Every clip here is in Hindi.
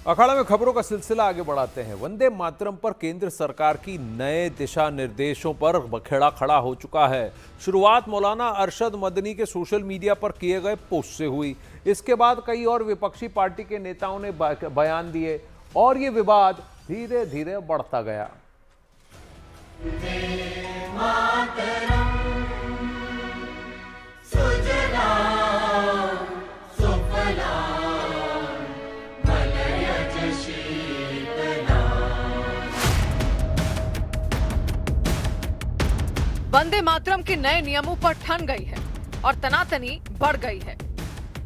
अखाड़ा में खबरों का सिलसिला आगे बढ़ाते हैं। वंदे मातरम पर केंद्र सरकार की नए दिशा निर्देशों पर बखेड़ा खड़ा हो चुका है। शुरुआत मौलाना अरशद मदनी के सोशल मीडिया पर किए गए पोस्ट से हुई। इसके बाद कई और विपक्षी पार्टी के नेताओं ने बयान दिए और ये विवाद धीरे धीरे बढ़ता गया। वंदे मातरम के नए नियमों पर ठन गई है और तनातनी बढ़ गई है,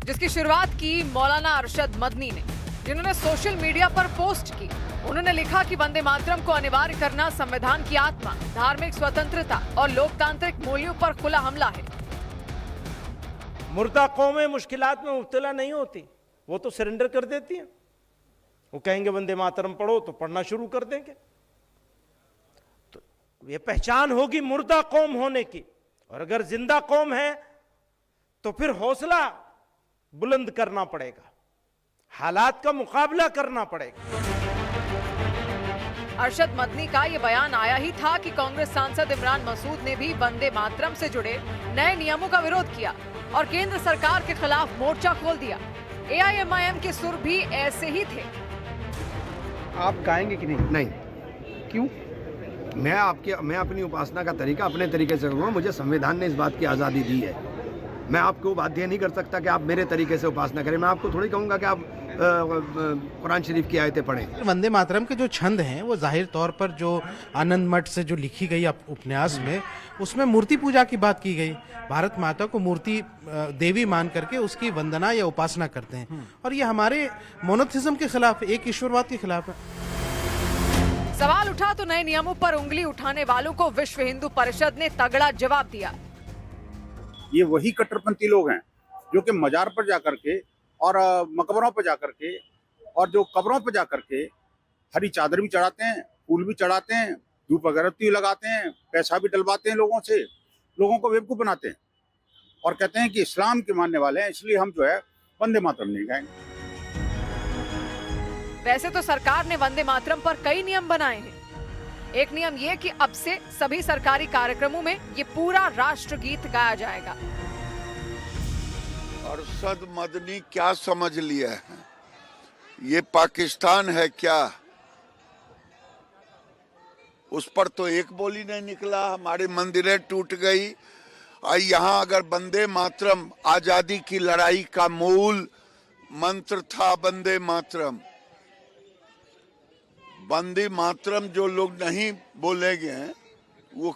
जिसकी शुरुआत की मौलाना अरशद मदनी ने, जिन्होंने सोशल मीडिया पर पोस्ट की। उन्होंने लिखा कि वंदे मातरम को अनिवार्य करना संविधान की आत्मा, धार्मिक स्वतंत्रता और लोकतांत्रिक मूल्यों पर खुला हमला है। मुर्दा कौमें मुश्किलात में मुब्तला नहीं होती, वो तो सरेंडर कर देती हैं। वो कहेंगे वंदे मातरम पढ़ो तो पढ़ना शुरू कर देंगे। तो ये पहचान होगी मुर्दा कौम होने की। और अगर जिंदा कौम है तो फिर हौसला बुलंद करना पड़ेगा, हालात का मुकाबला करना पड़ेगा। अरशद मदनी का ये बयान आया ही था कि कांग्रेस सांसद इमरान मसूद ने भी वंदे मातरम से जुड़े नए नियमों का विरोध किया और केंद्र सरकार के खिलाफ मोर्चा खोल दिया। AIMIM के सुर भी ऐसे ही थे। आप गाएंगे कि नहीं? नहीं। क्यों? मैं अपनी उपासना का तरीका अपने तरीके से करूँगा। मुझे संविधान ने इस बात की आज़ादी दी है। मैं आपको बाध्य नहीं कर सकता कि आप मेरे तरीके से उपासना करें। मैं आपको थोड़ी कहूँगा कि आप कुरान शरीफ की आयतें पढ़ें। वंदे मातरम के जो छंद हैं वो जाहिर तौर पर जो आनंद मठ से जो लिखी गई उपन्यास में, उसमें मूर्ति पूजा की बात की गई। भारत माता को मूर्ति देवी मान करके उसकी वंदना या उपासना करते हैं और ये हमारे मोनोथिज्म के खिलाफ, एक ईश्वरवाद के खिलाफ है। सवाल उठा तो नए नियमों पर उंगली उठाने वालों को विश्व हिंदू परिषद ने तगड़ा जवाब दिया। ये वही कट्टरपंथी लोग हैं जो कि मजार पर जाकर के और मकबरों पर जाकर के और जो कब्रों पर जाकर के हरी चादर भी चढ़ाते हैं, फूल भी चढ़ाते हैं, धूप अगरबत्ती लगाते हैं, पैसा भी डलवाते हैं लोगों से, लोगों को बेवकूफ बनाते हैं और कहते हैं कि इस्लाम के मानने वाले हैं, इसलिए हम जो है वंदे मातरम नहीं गाएंगे। वैसे तो सरकार ने वंदे मातरम पर कई नियम बनाए हैं। एक नियम ये कि अब से सभी सरकारी कार्यक्रमों में ये पूरा राष्ट्रगीत गाया जाएगा। अरशद मदनी क्या समझ लिया है? ये पाकिस्तान है क्या? उस पर तो एक बोली नहीं निकला। हमारी मंदिरें टूट गई। यहाँ अगर वंदे मातरम आजादी की लड़ाई का मूल मंत्र था, वंदे मातरम, वंदे मातरम जो लोग नहीं बोलेंगे वो,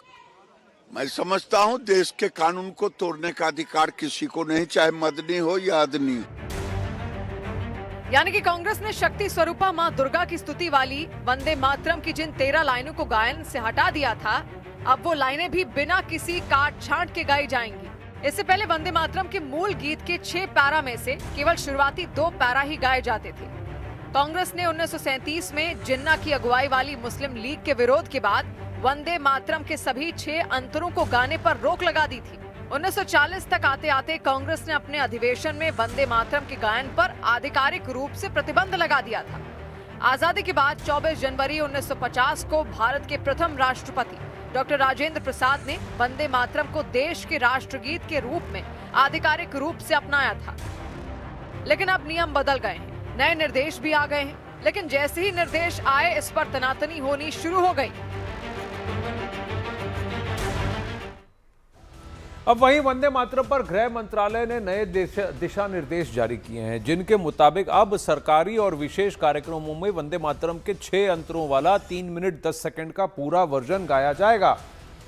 मैं समझता हूं देश के कानून को तोड़ने का अधिकार किसी को नहीं, चाहे मदनी हो या अदनी। यानी कि कांग्रेस ने शक्ति स्वरूपा मां दुर्गा की स्तुति वाली वंदे मातरम की जिन 13 लाइनों को गायन से हटा दिया था, अब वो लाइनें भी बिना किसी काट छांट के गाई जाएंगी। इससे पहले वंदे मातरम के मूल गीत के 6 पैरा में से केवल शुरुआती 2 पैरा ही गाए जाते थे। कांग्रेस ने 1937 में जिन्ना की अगुवाई वाली मुस्लिम लीग के विरोध के बाद वंदे मातरम के सभी 6 अंतरों को गाने पर रोक लगा दी थी। 1940 तक आते आते कांग्रेस ने अपने अधिवेशन में वंदे मातरम के गायन पर आधिकारिक रूप से प्रतिबंध लगा दिया था। आजादी के बाद 24 जनवरी 1950 को भारत के प्रथम राष्ट्रपति डॉक्टर राजेंद्र प्रसाद ने वंदे मातरम को देश के राष्ट्रगीत के रूप में आधिकारिक रूप से अपनाया था। लेकिन अब नियम बदल गए हैं, नए निर्देश भी आ गए हैं। लेकिन जैसे ही निर्देश आए, इस पर तनातनी होनी शुरू हो गई। अब वहीं वंदे मातरम पर गृह मंत्रालय ने नए दिशा निर्देश जारी किए हैं, जिनके मुताबिक अब सरकारी और विशेष कार्यक्रमों में वंदे मातरम के 6 अंतरों वाला 3 मिनट 10 सेकंड का पूरा वर्जन गाया जाएगा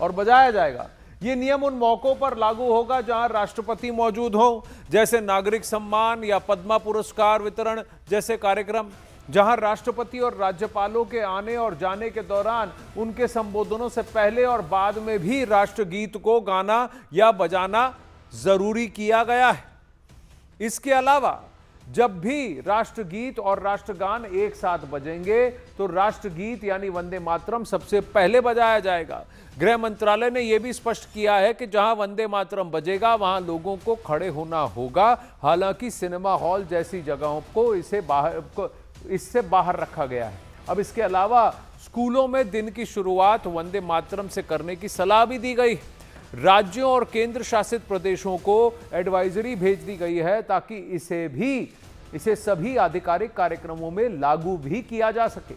और बजाया जाएगा। ये नियम उन मौकों पर लागू होगा जहां राष्ट्रपति मौजूद हो, जैसे नागरिक सम्मान या पद्मा पुरस्कार वितरण जैसे कार्यक्रम, जहां राष्ट्रपति और राज्यपालों के आने और जाने के दौरान उनके संबोधनों से पहले और बाद में भी राष्ट्रगीत को गाना या बजाना जरूरी किया गया है। इसके अलावा जब भी राष्ट्रगीत और राष्ट्रगान एक साथ बजेंगे तो राष्ट्रगीत यानी वंदे मातरम सबसे पहले बजाया जाएगा। गृह मंत्रालय ने यह भी स्पष्ट किया है कि जहां वंदे मातरम बजेगा वहां लोगों को खड़े होना होगा। हालांकि सिनेमा हॉल जैसी जगहों को इससे बाहर रखा गया है। अब इसके अलावा स्कूलों में दिन की शुरुआत वंदे मातरम से करने की सलाह भी दी गई। राज्यों और केंद्र शासित प्रदेशों को एडवाइजरी भेज दी गई है ताकि इसे सभी आधिकारिक कार्यक्रमों में लागू भी किया जा सके।